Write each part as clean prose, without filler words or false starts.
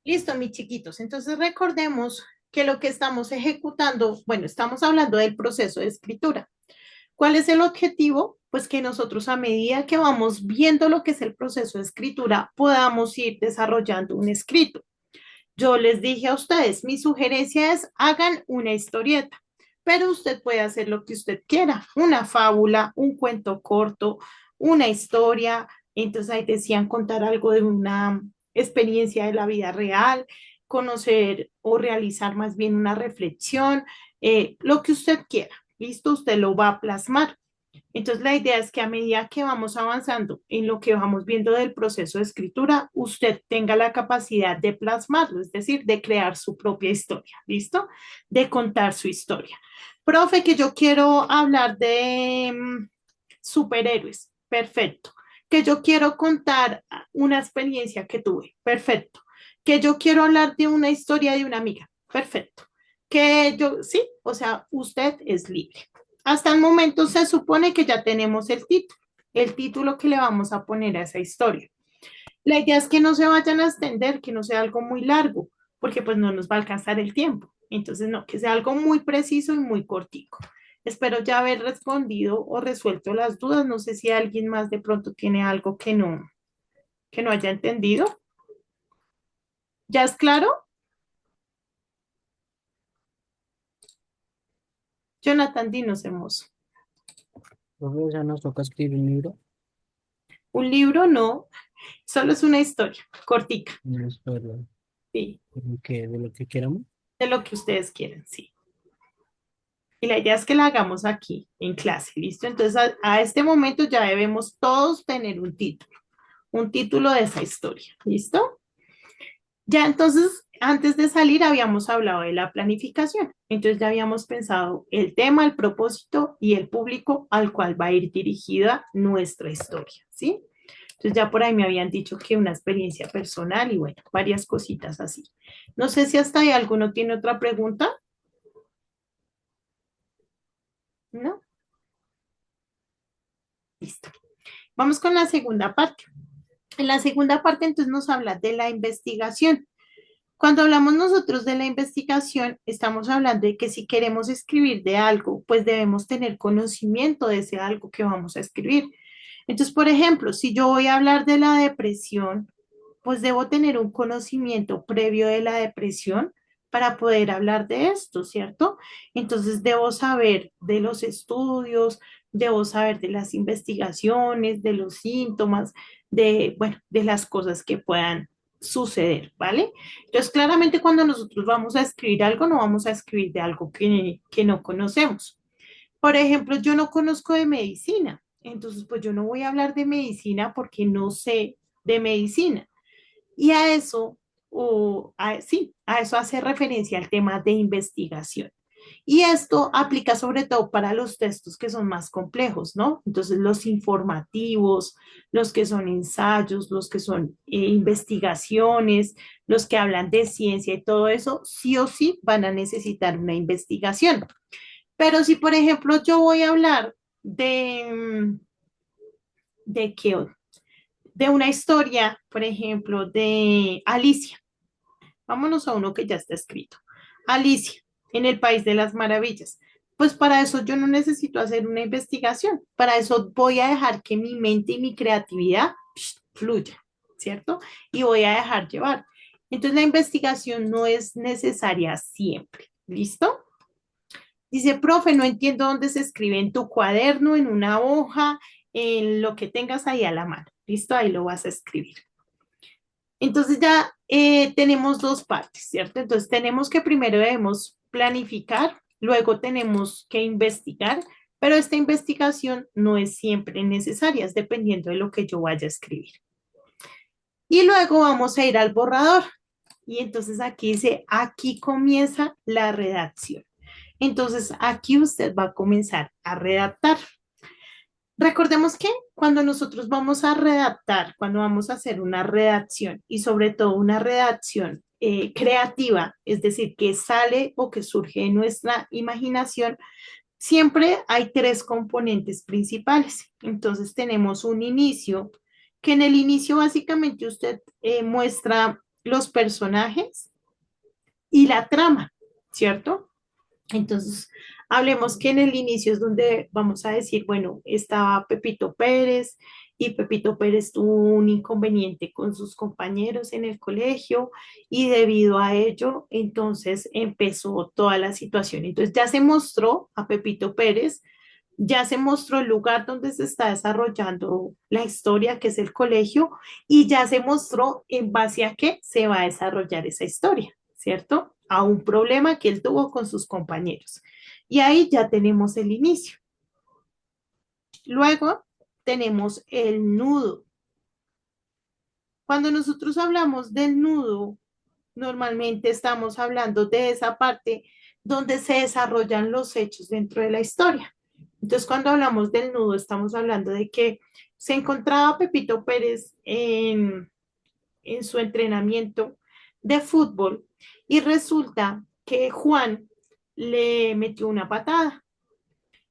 Listo, mis chiquitos. Entonces recordemos que lo que estamos ejecutando, bueno, estamos hablando del proceso de escritura. ¿Cuál es el objetivo? Pues que nosotros a medida que vamos viendo lo que es el proceso de escritura, podamos ir desarrollando un escrito. Yo les dije a ustedes, mi sugerencia es hagan una historieta, pero usted puede hacer lo que usted quiera, una fábula, un cuento corto, una historia. Entonces ahí decían contar algo de una experiencia de la vida real, conocer o realizar más bien una reflexión, lo que usted quiera. Listo, usted lo va a plasmar. Entonces, la idea es que a medida que vamos avanzando en lo que vamos viendo del proceso de escritura, usted tenga la capacidad de plasmarlo, es decir, de crear su propia historia, ¿listo? De contar su historia. Profe, que yo quiero hablar de superhéroes, perfecto. Que yo quiero contar una experiencia que tuve, perfecto. Que yo quiero hablar de una historia de una amiga, perfecto. Que yo, sí, o sea, usted es libre. Hasta el momento se supone que ya tenemos el título que le vamos a poner a esa historia. La idea es que no se vayan a extender, que no sea algo muy largo, porque pues no nos va a alcanzar el tiempo. Entonces, no, que sea algo muy preciso y muy cortico. Espero ya haber respondido o resuelto las dudas. No sé si alguien más de pronto tiene algo que no haya entendido. ¿Ya es claro? Jonathan, dinos, hermoso. Luego ya nos toca escribir un libro, Un libro no, solo es una historia cortica, una historia sí, de lo que queramos. de lo que ustedes quieran, sí. Y la idea es que la hagamos aquí, en clase, ¿listo? Entonces, a este momento ya debemos todos tener un título de esa historia, ¿listo? Ya entonces, antes de salir, habíamos hablado de la planificación. Entonces, ya habíamos pensado el tema, el propósito y el público al cual va a ir dirigida nuestra historia, ¿sí? Entonces, ya por ahí me habían dicho que una experiencia personal y bueno, varias cositas así. No sé si hasta ahí alguno tiene otra pregunta, ¿no? Listo. Vamos con la segunda parte. En la segunda parte, entonces, nos habla de la investigación. Cuando hablamos nosotros de la investigación, estamos hablando de que si queremos escribir de algo, pues debemos tener conocimiento de ese algo que vamos a escribir. Entonces, por ejemplo, si yo voy a hablar de la depresión, pues debo tener un conocimiento previo de la depresión para poder hablar de esto, ¿cierto? Entonces, debo saber de los estudios, debo saber de las investigaciones, de los síntomas, de, bueno, de las cosas que puedan suceder, ¿vale? Entonces, claramente cuando nosotros vamos a escribir algo, no vamos a escribir de algo que no conocemos. Por ejemplo, yo no conozco de medicina, entonces pues yo no voy a hablar de medicina porque no sé de medicina. Y a eso, sí, a eso hace referencia al tema de investigación. Y esto aplica sobre todo para los textos que son más complejos, ¿no? Entonces, los informativos, los que son ensayos, los que son investigaciones, los que hablan de ciencia y todo eso, sí o sí van a necesitar una investigación. Pero si, por ejemplo, yo voy a hablar de qué, de una historia, por ejemplo, de Alicia. Vámonos a uno que ya está escrito. Alicia, en el País de las Maravillas. Pues para eso yo no necesito hacer una investigación. Para eso voy a dejar que mi mente y mi creatividad fluya, ¿cierto? Y voy a dejar llevar. Entonces la investigación no es necesaria siempre. ¿Listo? Dice, profe, no entiendo dónde se escribe en tu cuaderno, en una hoja, en lo que tengas ahí a la mano. ¿Listo? Ahí lo vas a escribir. Entonces ya tenemos dos partes, ¿cierto? Entonces tenemos que primero debemos planificar, luego tenemos que investigar, pero esta investigación no es siempre necesaria, es dependiendo de lo que yo vaya a escribir. Y luego vamos a ir al borrador. Y entonces aquí dice, aquí comienza la redacción. Entonces aquí usted va a comenzar a redactar. Recordemos que cuando nosotros vamos a redactar, cuando vamos a hacer una redacción y sobre todo una redacción creativa, es decir, que sale o que surge de nuestra imaginación, siempre hay tres componentes principales. Entonces tenemos un inicio, que en el inicio básicamente usted muestra los personajes y la trama, ¿cierto? Entonces, hablemos que en el inicio es donde vamos a decir, bueno, estaba Pepito Pérez y Pepito Pérez tuvo un inconveniente con sus compañeros en el colegio y debido a ello, entonces empezó toda la situación. Entonces, ya se mostró a Pepito Pérez, ya se mostró el lugar donde se está desarrollando la historia, que es el colegio, y ya se mostró en base a qué se va a desarrollar esa historia, ¿cierto? A un problema que él tuvo con sus compañeros. Y ahí ya tenemos el inicio. Luego tenemos el nudo. Cuando nosotros hablamos del nudo, normalmente estamos hablando de esa parte donde se desarrollan los hechos dentro de la historia. Entonces, cuando hablamos del nudo, estamos hablando de que se encontraba Pepito Pérez en su entrenamiento de fútbol y resulta que Juan le metió una patada.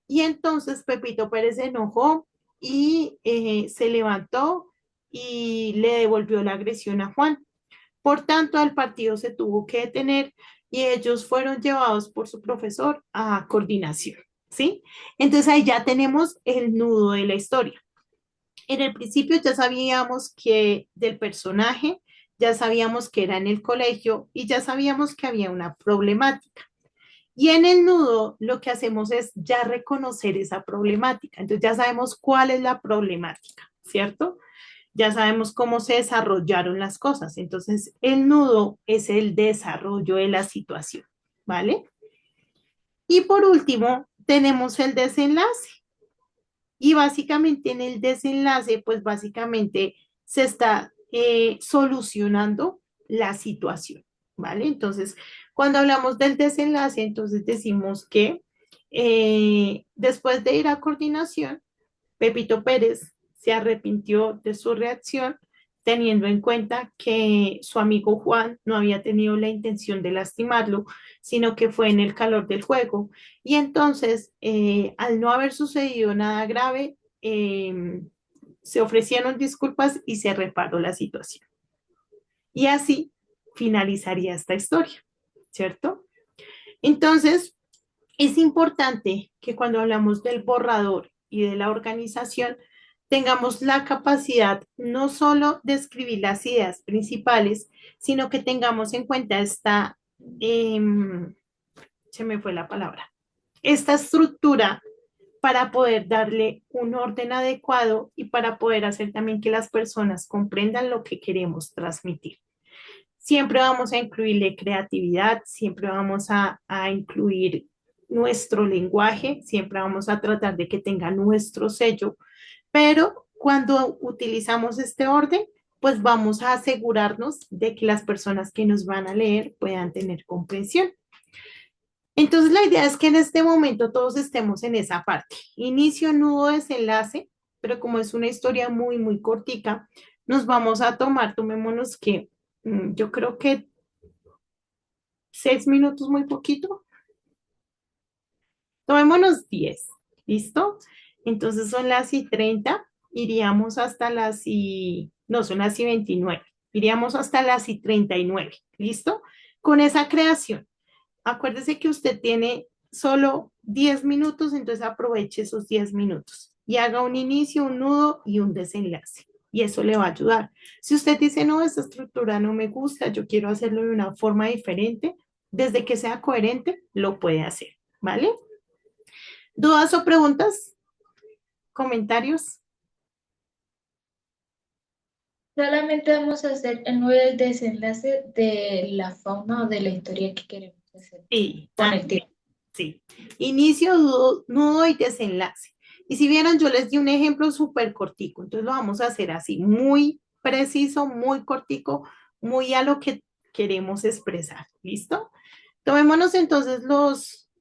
Y entonces Pepito Pérez se enojó y se levantó y le devolvió la agresión a Juan. Por tanto, el partido se tuvo que detener y ellos fueron llevados por su profesor a coordinación, ¿sí? Entonces ahí ya tenemos el nudo de la historia. En el principio ya sabíamos que del personaje, ya sabíamos que era en el colegio y ya sabíamos que había una problemática. Y en el nudo lo que hacemos es ya reconocer esa problemática. Entonces ya sabemos cuál es la problemática, ¿cierto? Ya sabemos cómo se desarrollaron las cosas. Entonces el nudo es el desarrollo de la situación, ¿vale? Y por último, tenemos el desenlace. Y básicamente en el desenlace, pues básicamente se está solucionando la situación, ¿vale? Entonces, cuando hablamos del desenlace, entonces decimos que después de ir a coordinación, Pepito Pérez se arrepintió de su reacción, teniendo en cuenta que su amigo Juan no había tenido la intención de lastimarlo, sino que fue en el calor del juego. Y entonces, al no haber sucedido nada grave, se ofrecieron disculpas y se reparó la situación. Y así finalizaría esta historia, ¿cierto? Entonces, es importante que cuando hablamos del borrador y de la organización, tengamos la capacidad no solo de escribir las ideas principales, sino que tengamos en cuenta eh, se me fue la palabra, esta estructura para poder darle un orden adecuado y para poder hacer también que las personas comprendan lo que queremos transmitir. Siempre vamos a incluirle creatividad, siempre vamos a incluir nuestro lenguaje, siempre vamos a tratar de que tenga nuestro sello, pero cuando utilizamos este orden, pues vamos a asegurarnos de que las personas que nos van a leer puedan tener comprensión. Entonces, la idea es que en este momento todos estemos en esa parte. Inicio, nudo, desenlace, pero como es una historia muy, muy cortica, nos vamos a tomar, tomémonos que yo creo que 6 minutos muy poquito. Tomémonos 10. ¿Listo? Entonces son las y 30. Iríamos hasta las y... No, son las y 29. Iríamos hasta las y 39. ¿Listo? Con esa creación. Acuérdese que usted tiene solo 10 minutos, entonces aproveche esos 10 minutos y haga un inicio, un nudo y un desenlace. Y eso le va a ayudar. Si usted dice, no, esta estructura no me gusta, yo quiero hacerlo de una forma diferente, desde que sea coherente, lo puede hacer. ¿Vale? ¿Dudas o preguntas? ¿Comentarios? Solamente vamos a hacer el nuevo desenlace de la fauna o de la historia que queremos hacer Sí, con el tiempo. sí. Inicio, nudo y desenlace. Y si vieron, yo les di un ejemplo súper cortico, entonces lo vamos a hacer así, muy preciso, muy cortico, muy a lo que queremos expresar. ¿Listo? Tomémonos entonces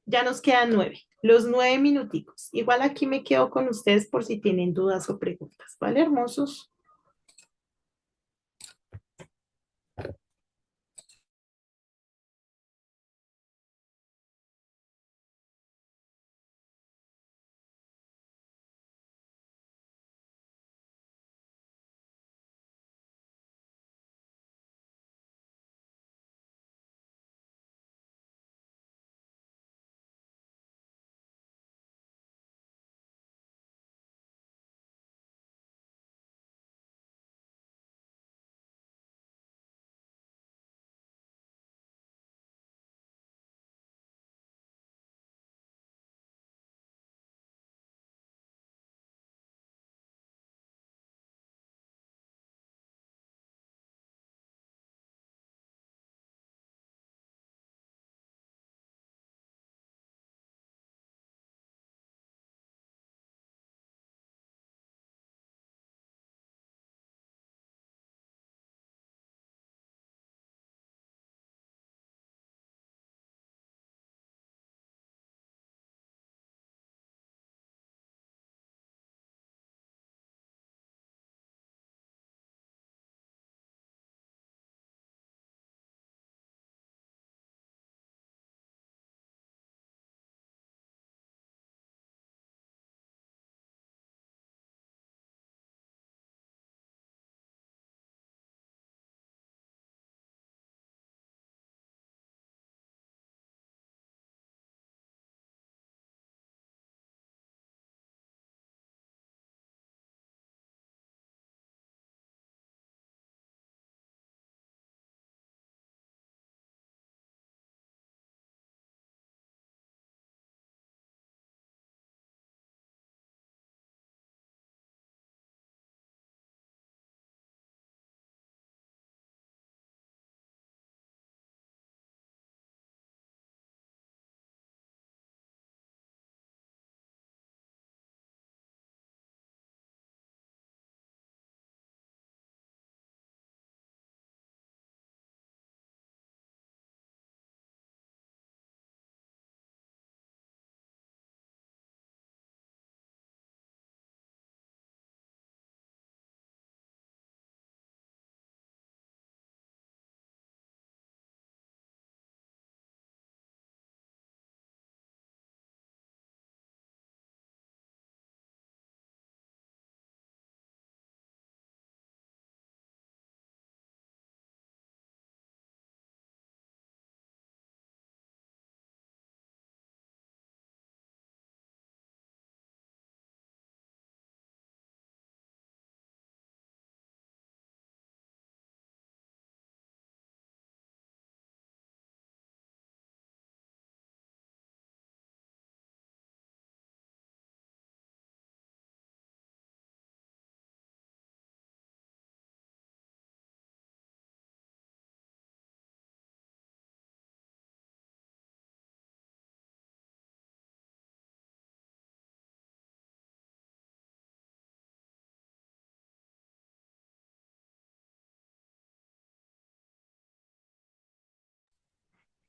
ya nos quedan 9, los 9 minuticos. Igual aquí me quedo con ustedes por si tienen dudas o preguntas, ¿vale, hermosos?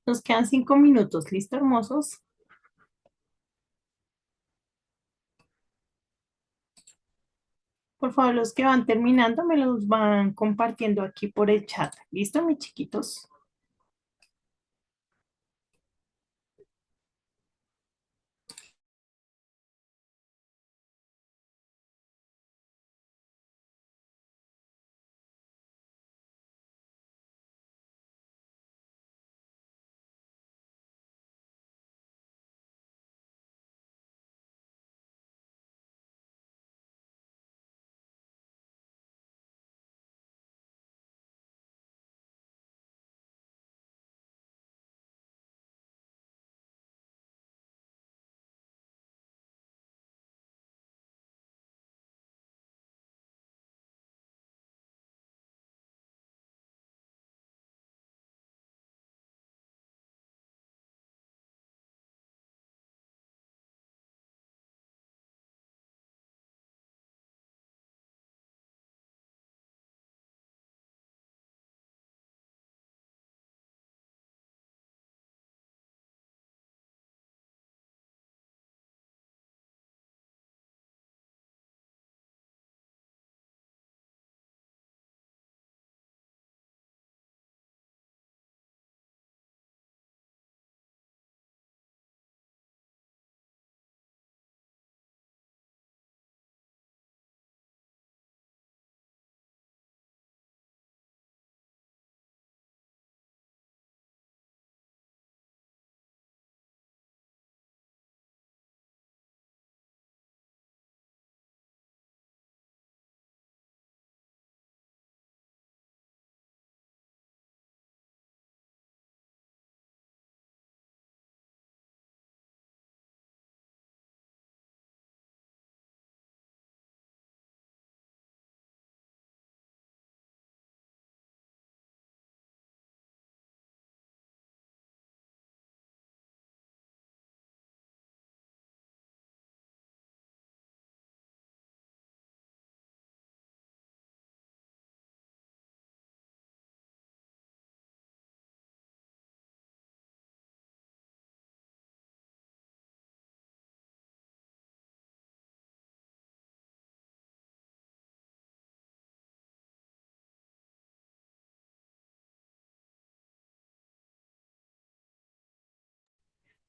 Nos quedan 5 minutos. ¿Listo, hermosos? Por favor, los que van terminando me los van compartiendo aquí por el chat. ¿Listo, mis chiquitos?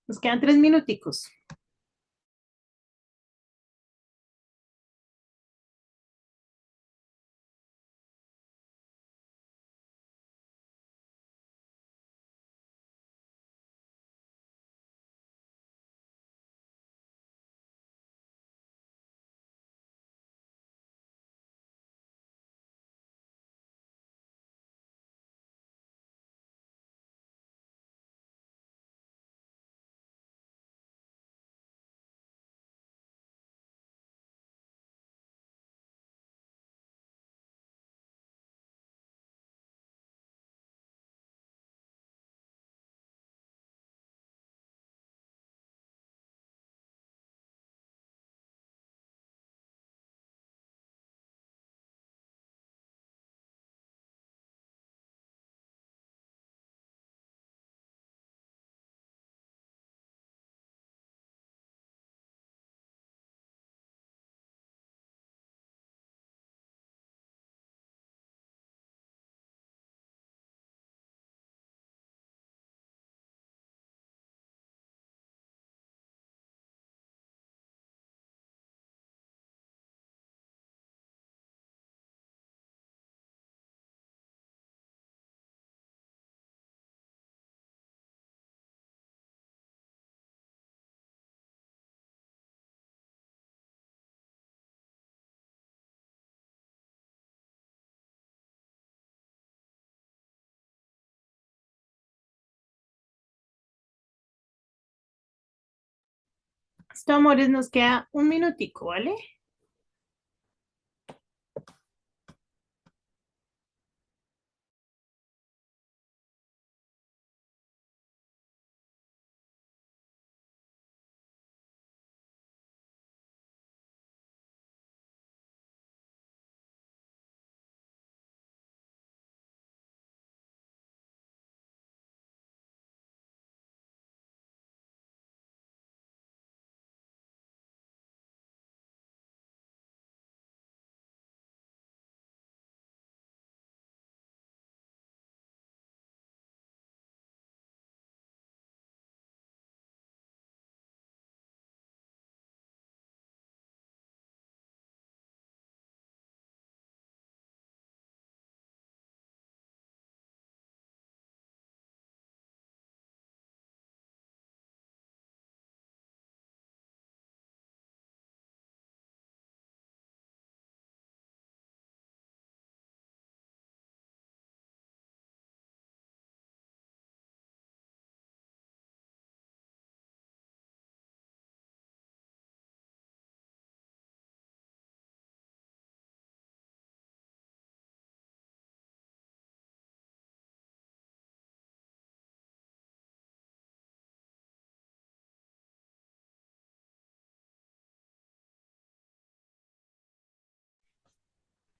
Nos quedan 3 minuticos. Listo, amores, nos queda 1 minutico, ¿vale?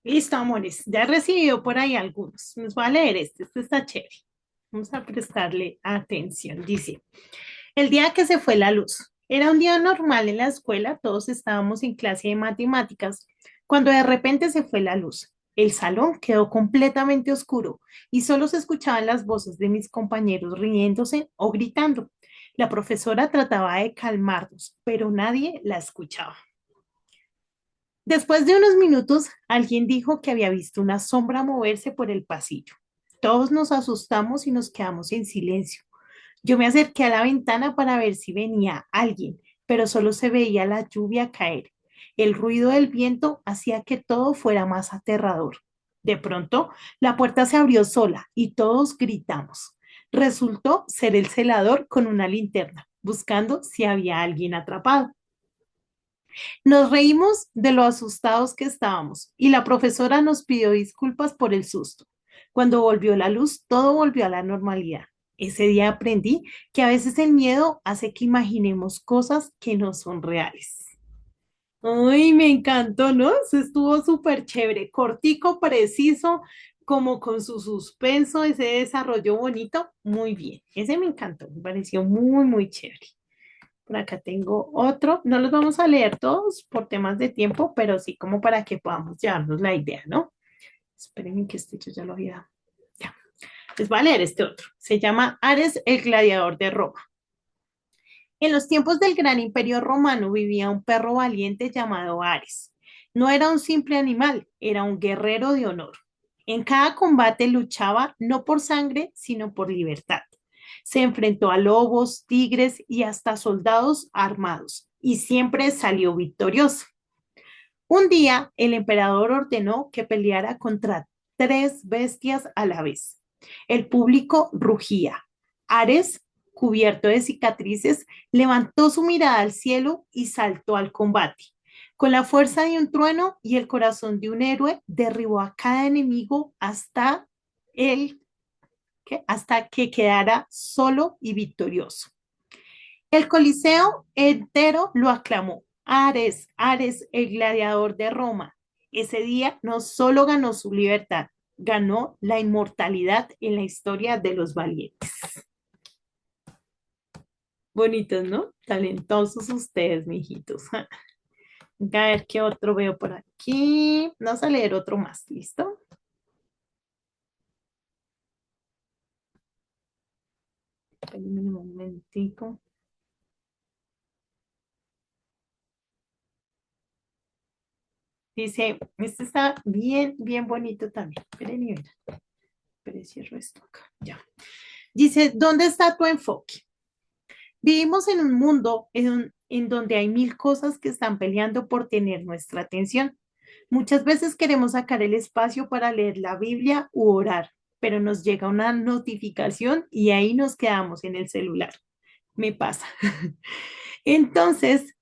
Listo, amores. Ya he recibido por ahí algunos. Nos va a leer este está chévere. Vamos a prestarle atención. Dice, el día que se fue la luz. Era un día normal en la escuela, todos estábamos en clase de matemáticas, cuando de repente se fue la luz. El salón quedó completamente oscuro y solo se escuchaban las voces de mis compañeros riéndose o gritando. La profesora trataba de calmarnos, pero nadie la escuchaba. Después de unos minutos, alguien dijo que había visto una sombra moverse por el pasillo. Todos nos asustamos y nos quedamos en silencio. Yo me acerqué a la ventana para ver si venía alguien, pero solo se veía la lluvia caer. El ruido del viento hacía que todo fuera más aterrador. De pronto, la puerta se abrió sola y todos gritamos. Resultó ser el celador con una linterna, buscando si había alguien atrapado. Nos reímos de lo asustados que estábamos y la profesora nos pidió disculpas por el susto. Cuando volvió la luz, todo volvió a la normalidad. Ese día aprendí que a veces el miedo hace que imaginemos cosas que no son reales. Ay, me encantó, ¿no? Eso estuvo súper chévere, cortico, preciso, como con su suspenso, ese desarrollo bonito. Muy bien, ese me encantó, me pareció muy, muy chévere. Por acá tengo otro. No los vamos a leer todos por temas de tiempo, pero sí como para que podamos llevarnos la idea, ¿no? Espérenme que este yo ya lo había. Ya. Les voy a leer este otro. Se llama Ares, el gladiador de Roma. En los tiempos del gran imperio romano vivía un perro valiente llamado Ares. No era un simple animal, era un guerrero de honor. En cada combate luchaba no por sangre, sino por libertad. Se enfrentó a lobos, tigres y hasta soldados armados, y siempre salió victorioso. Un día, el emperador ordenó que peleara contra tres bestias a la vez. El público rugía. Ares, cubierto de cicatrices, levantó su mirada al cielo y saltó al combate. Con la fuerza de un trueno y el corazón de un héroe, derribó a cada enemigo el, hasta que quedara solo y victorioso. El Coliseo entero lo aclamó. Ares, Ares, el gladiador de Roma. Ese día no solo ganó su libertad, ganó la inmortalidad en la historia de los valientes. Bonitos, ¿no? Talentosos ustedes, mijitos. A ver qué otro veo por aquí. Vamos a leer otro más, ¿listo? Espérenme un momentico. Dice, este está bien, bien bonito también. Esperen, pero cierro esto acá. Ya. Dice, ¿dónde está tu enfoque? Vivimos en un mundo en donde hay mil cosas que están peleando por tener nuestra atención. Muchas veces queremos sacar el espacio para leer la Biblia u orar, pero nos llega una notificación y ahí nos quedamos en el celular. Me pasa. Entonces,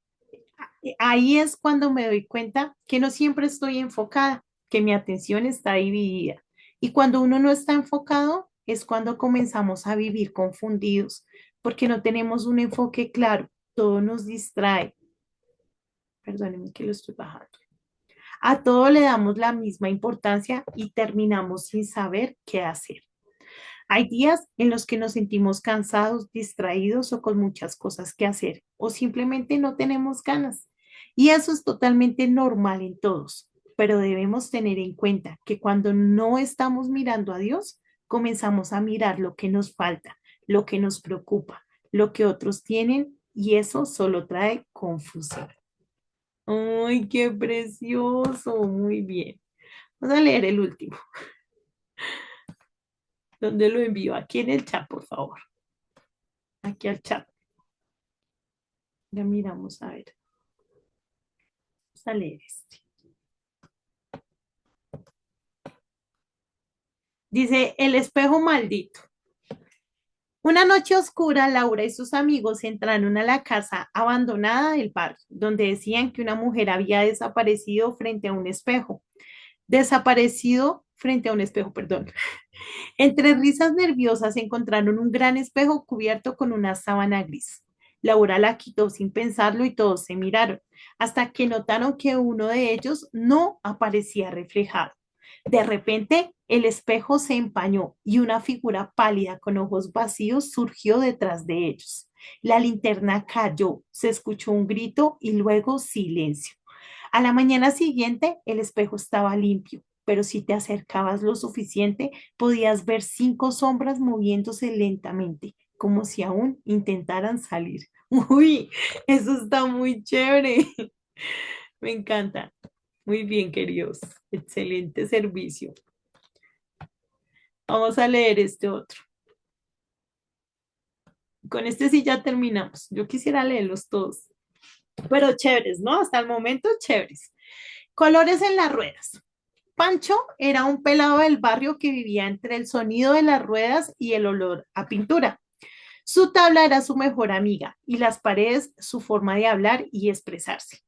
ahí es cuando me doy cuenta que no siempre estoy enfocada, que mi atención está dividida. Y cuando uno no está enfocado, es cuando comenzamos a vivir confundidos, porque no tenemos un enfoque claro, todo nos distrae. Perdónenme que lo estoy bajando. A todo le damos la misma importancia y terminamos sin saber qué hacer. Hay días en los que nos sentimos cansados, distraídos o con muchas cosas que hacer, o simplemente no tenemos ganas. Y eso es totalmente normal en todos, pero debemos tener en cuenta que cuando no estamos mirando a Dios, comenzamos a mirar lo que nos falta, lo que nos preocupa, lo que otros tienen, y eso solo trae confusión. ¡Ay, qué precioso! Muy bien. Vamos a leer el último. ¿Dónde lo envío? Aquí en el chat, por favor. Aquí al chat. Ya miramos, a ver. Vamos a leer este. Dice, el espejo maldito. Una noche oscura, Laura y sus amigos entraron a la casa abandonada del barrio, donde decían que una mujer había desaparecido frente a un espejo. Desaparecido frente a un espejo, perdón. Entre risas nerviosas encontraron un gran espejo cubierto con una sábana gris. Laura la quitó sin pensarlo y todos se miraron, hasta que notaron que uno de ellos no aparecía reflejado. De repente, el espejo se empañó y una figura pálida con ojos vacíos surgió detrás de ellos. La linterna cayó, se escuchó un grito y luego silencio. A la mañana siguiente, el espejo estaba limpio, pero si te acercabas lo suficiente, podías ver 5 sombras moviéndose lentamente, como si aún intentaran salir. Uy, eso está muy chévere. Me encanta. Muy bien, queridos. Excelente servicio. Vamos a leer este otro. Con este sí ya terminamos. Yo quisiera leerlos todos, pero chéveres, ¿no? Hasta el momento, chéveres. Colores en las ruedas. Pancho era un pelado del barrio que vivía entre el sonido de las ruedas y el olor a pintura. Su tabla era su mejor amiga y las paredes su forma de hablar y expresarse.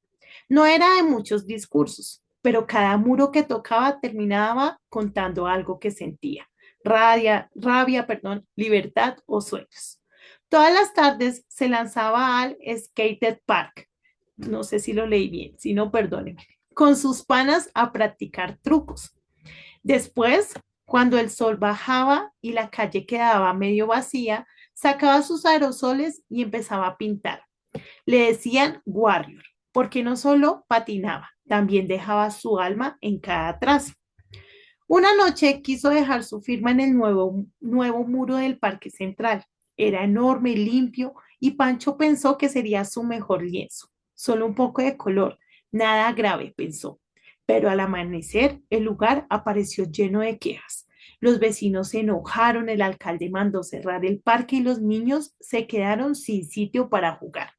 No era de muchos discursos, pero cada muro que tocaba terminaba contando algo que sentía, rabia, libertad o sueños. Todas las tardes se lanzaba al Skated Park, no sé si lo leí bien, si no, perdónenme, con sus panas a practicar trucos. Después, cuando el sol bajaba y la calle quedaba medio vacía, sacaba sus aerosoles y empezaba a pintar. Le decían Warrior, porque no solo patinaba, también dejaba su alma en cada trazo. Una noche quiso dejar su firma en el nuevo muro del Parque Central. Era enorme, limpio, y Pancho pensó que sería su mejor lienzo. Solo un poco de color, nada grave, pensó. Pero al amanecer, el lugar apareció lleno de quejas. Los vecinos se enojaron, el alcalde mandó cerrar el parque y los niños se quedaron sin sitio para jugar.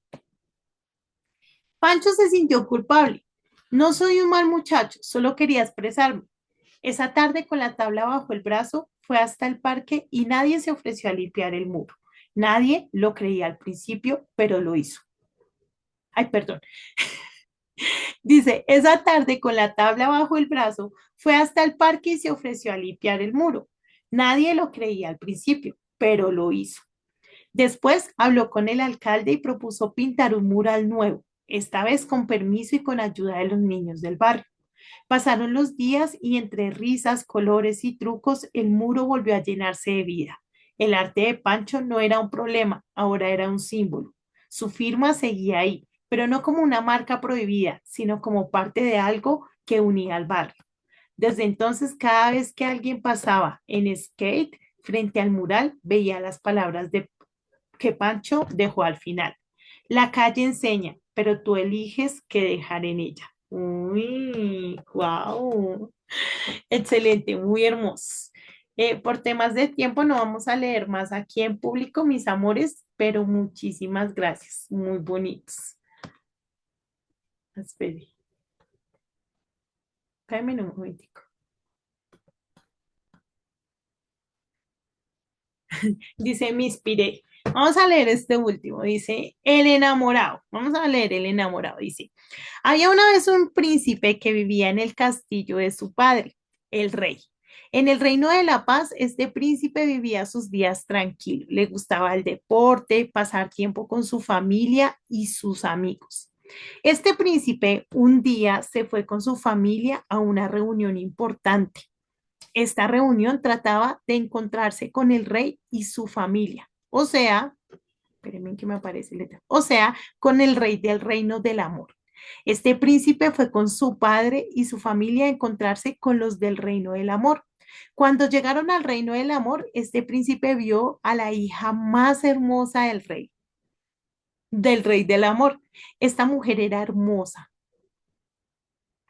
Pancho se sintió culpable. No soy un mal muchacho, solo quería expresarme. Esa tarde, con la tabla bajo el brazo, fue hasta el parque y nadie se ofreció a limpiar el muro. Nadie lo creía al principio, pero lo hizo. Ay, perdón. Dice, esa tarde, con la tabla bajo el brazo, fue hasta el parque y se ofreció a limpiar el muro. Nadie lo creía al principio, pero lo hizo. Después habló con el alcalde y propuso pintar un mural nuevo, esta vez con permiso y con ayuda de los niños del barrio. Pasaron los días y entre risas, colores y trucos, el muro volvió a llenarse de vida. El arte de Pancho no era un problema, ahora era un símbolo. Su firma seguía ahí, pero no como una marca prohibida, sino como parte de algo que unía al barrio. Desde entonces, cada vez que alguien pasaba en skate frente al mural, veía las palabras que Pancho dejó al final. La calle enseña, pero tú eliges qué dejar en ella. Uy, wow. Excelente, muy hermoso. Por temas de tiempo no vamos a leer más aquí en público, mis amores, pero muchísimas gracias, muy bonitos. Espere, cállame un momentico. Dice, me inspiré. Vamos a leer este último. Dice, el enamorado. Vamos a leer el enamorado. Dice, había una vez un príncipe que vivía en el castillo de su padre, el rey. En el reino de la paz, este príncipe vivía sus días tranquilos. Le gustaba el deporte, pasar tiempo con su familia y sus amigos. Este príncipe un día se fue con su familia a una reunión importante. Esta reunión trataba de encontrarse con el rey y su familia, o sea, espérenme que me aparece letra, o sea, con el rey del reino del amor. Este príncipe fue con su padre y su familia a encontrarse con los del reino del amor. Cuando llegaron al reino del amor, este príncipe vio a la hija más hermosa del rey del amor. Esta mujer era hermosa,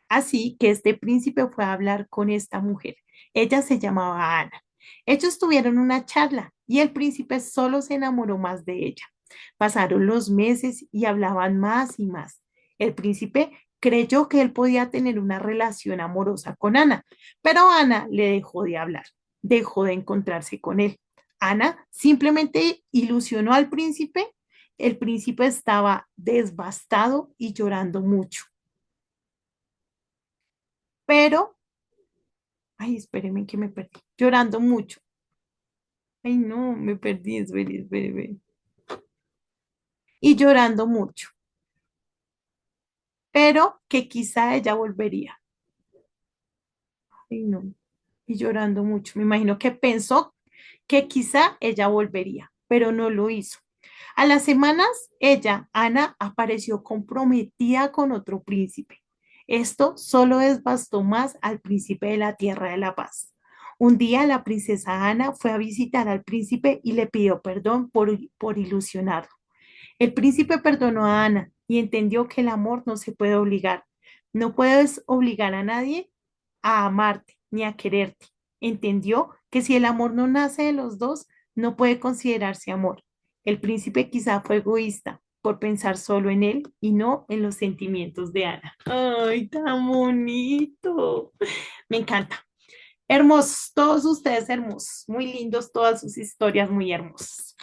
así que este príncipe fue a hablar con esta mujer. Ella se llamaba Ana. Ellos tuvieron una charla y el príncipe solo se enamoró más de ella. Pasaron los meses y hablaban más y más. El príncipe creyó que él podía tener una relación amorosa con Ana, pero Ana le dejó de hablar, dejó de encontrarse con él. Ana simplemente ilusionó al príncipe. El príncipe estaba devastado y llorando mucho. Pero, ay, espéreme que me perdí, llorando mucho. Ay, no, me perdí, espere. y llorando mucho, pero que quizá ella volvería. Ay, no, y llorando mucho. Me imagino que pensó que quizá ella volvería, pero no lo hizo. A las semanas, ella, Ana, apareció comprometida con otro príncipe. Esto solo desbastó más al príncipe de la Tierra de la Paz. Un día la princesa Ana fue a visitar al príncipe y le pidió perdón por ilusionarlo. El príncipe perdonó a Ana y entendió que el amor no se puede obligar. No puedes obligar a nadie a amarte ni a quererte. Entendió que si el amor no nace de los dos, no puede considerarse amor. El príncipe quizá fue egoísta por pensar solo en él y no en los sentimientos de Ana. ¡Ay, tan bonito! Me encanta. Hermosos, todos ustedes hermosos, muy lindos, todas sus historias muy hermosas.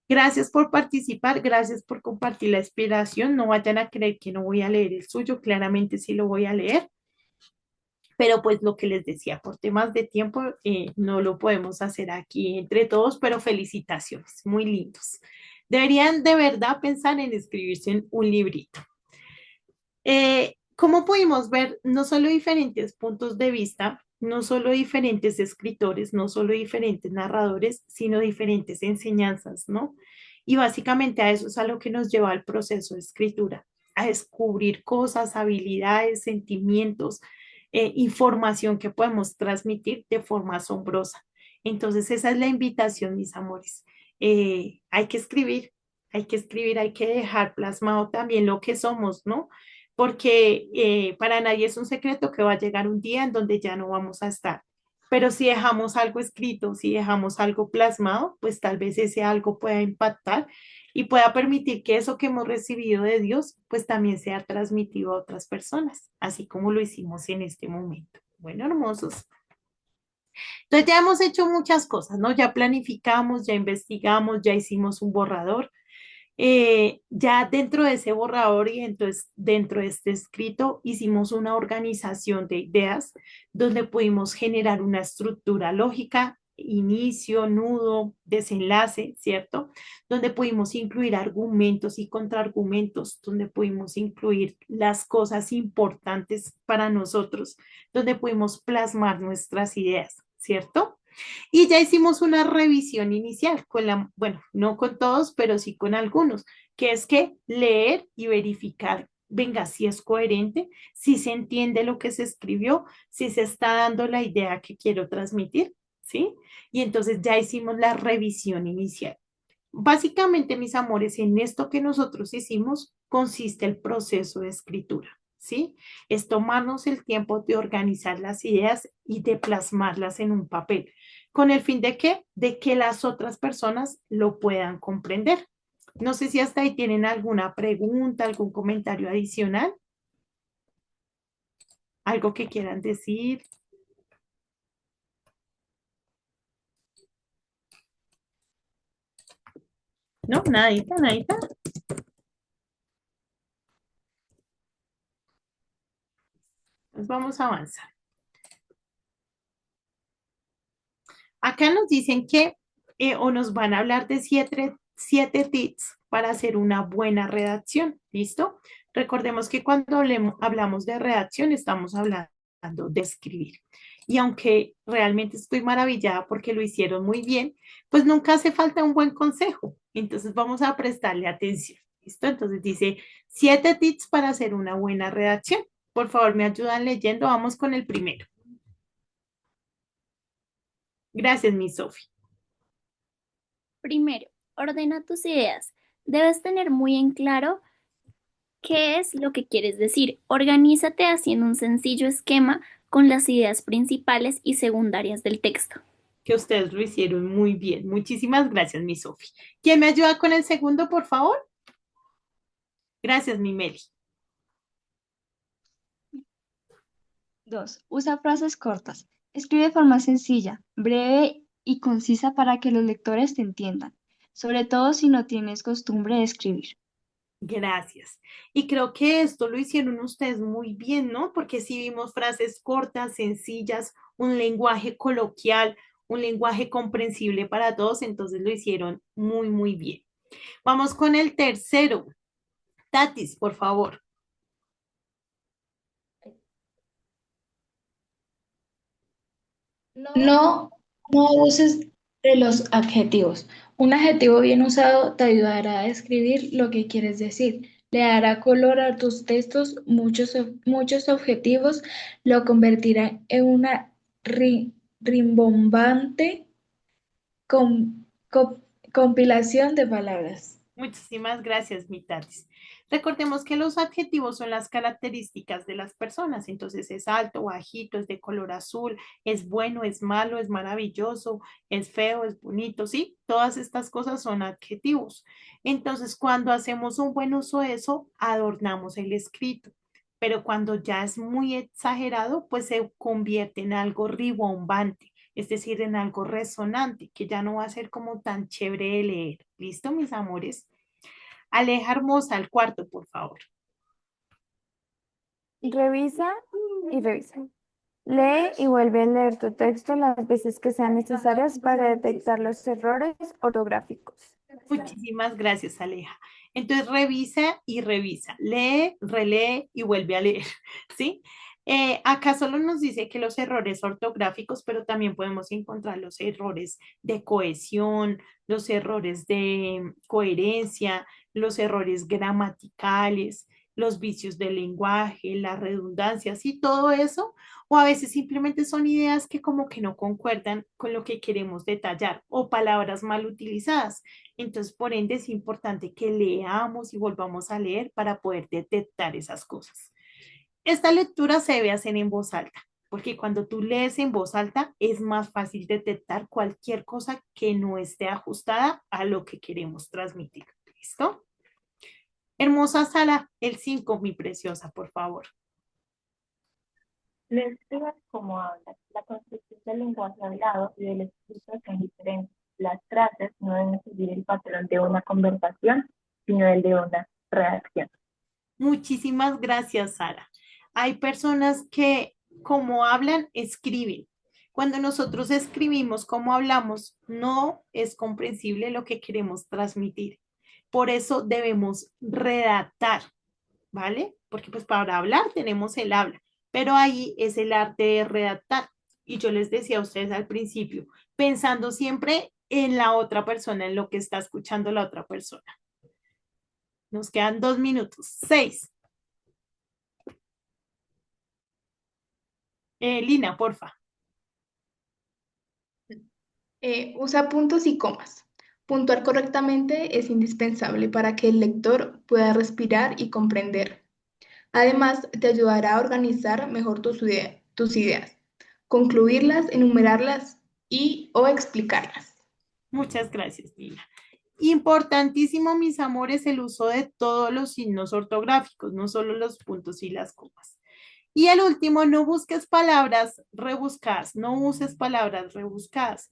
Gracias por participar, gracias por compartir la inspiración. No vayan a creer que no voy a leer el suyo, claramente sí lo voy a leer, pero pues lo que les decía, por temas de tiempo no lo podemos hacer aquí entre todos, pero felicitaciones, muy lindos. Deberían de verdad pensar en escribirse en un librito. Como pudimos ver, no solo diferentes puntos de vista, no solo diferentes escritores, no solo diferentes narradores, sino diferentes enseñanzas, ¿no? Y básicamente a eso es a lo que nos lleva el proceso de escritura, a descubrir cosas, habilidades, sentimientos, información que podemos transmitir de forma asombrosa. Entonces, esa es la invitación, mis amores. Hay que escribir, hay que escribir, hay que dejar plasmado también lo que somos, ¿no? Porque para nadie es un secreto que va a llegar un día en donde ya no vamos a estar. Pero si dejamos algo escrito, si dejamos algo plasmado, pues tal vez ese algo pueda impactar y pueda permitir que eso que hemos recibido de Dios, pues también sea transmitido a otras personas, así como lo hicimos en este momento. Bueno, hermosos. Entonces ya hemos hecho muchas cosas, ¿no? Ya planificamos, ya investigamos, ya hicimos un borrador. Ya dentro de ese borrador y entonces dentro de este escrito hicimos una organización de ideas donde pudimos generar una estructura lógica, inicio, nudo, desenlace, ¿cierto? Donde pudimos incluir argumentos y contraargumentos, donde pudimos incluir las cosas importantes para nosotros, donde pudimos plasmar nuestras ideas, ¿cierto? Y ya hicimos una revisión inicial con la, bueno, no con todos, pero sí con algunos, que es que leer y verificar, venga, si es coherente, si se entiende lo que se escribió, si se está dando la idea que quiero transmitir, ¿sí? Y entonces ya hicimos la revisión inicial. Básicamente, mis amores, en esto que nosotros hicimos consiste el proceso de escritura, ¿sí? Es tomarnos el tiempo de organizar las ideas y de plasmarlas en un papel. ¿Con el fin de qué? De que las otras personas lo puedan comprender. No sé si hasta ahí tienen alguna pregunta, algún comentario adicional, algo que quieran decir. No, nadita, nadita. Pues vamos a avanzar. Acá nos dicen que, o nos van a hablar de siete tips para hacer una buena redacción. ¿Listo? Recordemos que cuando hablamos de redacción estamos hablando de escribir. Y aunque realmente estoy maravillada porque lo hicieron muy bien, pues nunca hace falta un buen consejo. Entonces vamos a prestarle atención. ¿Listo? Entonces dice 7 tips para hacer una buena redacción. Por favor, me ayudan leyendo. Vamos con el primero. Gracias, mi Sofi. Primero, ordena tus ideas. Debes tener muy en claro qué es lo que quieres decir. Organízate haciendo un sencillo esquema con las ideas principales y secundarias del texto. Que ustedes lo hicieron muy bien. Muchísimas gracias, mi Sofi. ¿Quién me ayuda con el segundo, por favor? Gracias, mi Meli. 2. Usa frases cortas. Escribe de forma sencilla, breve y concisa para que los lectores te entiendan, sobre todo si no tienes costumbre de escribir. Gracias. Y creo que esto lo hicieron ustedes muy bien, ¿no? Porque sí vimos frases cortas, sencillas, un lenguaje coloquial, un lenguaje comprensible para todos, entonces lo hicieron muy, muy bien. Vamos con el tercero. Tatis, por favor. No, no uses de los adjetivos. Un adjetivo bien usado te ayudará a describir lo que quieres decir. Le dará color a tus textos. Muchos objetivos lo convertirán en una rimbombante compilación de palabras. Muchísimas gracias, mi Tatis. Recordemos que los adjetivos son las características de las personas. Entonces es alto, bajito, es de color azul, es bueno, es malo, es maravilloso, es feo, es bonito, ¿sí? Todas estas cosas son adjetivos. Entonces, cuando hacemos un buen uso de eso, adornamos el escrito. Pero cuando ya es muy exagerado, pues se convierte en algo ribombante, es decir, en algo resonante, que ya no va a ser como tan chévere de leer. ¿Listo, mis amores? Aleja Hermosa, al cuarto, por favor. Revisa y revisa. Lee y vuelve a leer tu texto las veces que sean necesarias para detectar los errores ortográficos. Muchísimas gracias, Aleja. Entonces, revisa y revisa. Lee, relee y vuelve a leer, ¿sí? Acá solo nos dice que los errores ortográficos, pero también podemos encontrar los errores de cohesión, los errores de coherencia, los errores gramaticales, los vicios del lenguaje, las redundancias y todo eso, o a veces simplemente son ideas que como que no concuerdan con lo que queremos detallar o palabras mal utilizadas. Entonces, por ende, es importante que leamos y volvamos a leer para poder detectar esas cosas. Esta lectura se debe hacer en voz alta, porque cuando tú lees en voz alta es más fácil detectar cualquier cosa que no esté ajustada a lo que queremos transmitir. ¿Listo? Hermosa Sala, el 5, mi preciosa, por favor. No escribas como hablas. La construcción del lenguaje hablado y del escrito son diferentes. Las frases no deben seguir el patrón de una conversación, sino el de una redacción. Muchísimas gracias, Sara. Hay personas que como hablan, escriben. Cuando nosotros escribimos como hablamos, no es comprensible lo que queremos transmitir. Por eso debemos redactar, ¿vale? Porque pues para hablar tenemos el habla, pero ahí es el arte de redactar. Y yo les decía a ustedes al principio, pensando siempre en la otra persona, en lo que está escuchando la otra persona. Nos quedan 2 minutos. 6. Lina, porfa. Usa puntos y comas. Puntuar correctamente es indispensable para que el lector pueda respirar y comprender. Además, te ayudará a organizar mejor tus ideas, concluirlas, enumerarlas y o explicarlas. Muchas gracias, Lina. Importantísimo, mis amores, el uso de todos los signos ortográficos, no solo los puntos y las comas. Y el último, no busques palabras rebuscadas, no uses palabras rebuscadas.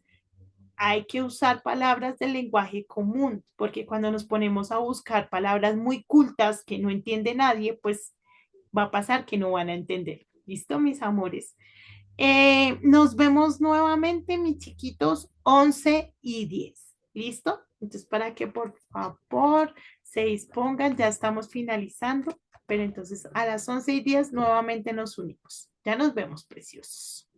Hay que usar palabras del lenguaje común, porque cuando nos ponemos a buscar palabras muy cultas que no entiende nadie, pues va a pasar que no van a entender. ¿Listo, mis amores? Nos vemos nuevamente, mis chiquitos, 11 y 10. ¿Listo? Entonces, para que por favor se dispongan, ya estamos finalizando, pero entonces a las 11 y 10 nuevamente nos unimos. Ya nos vemos, preciosos.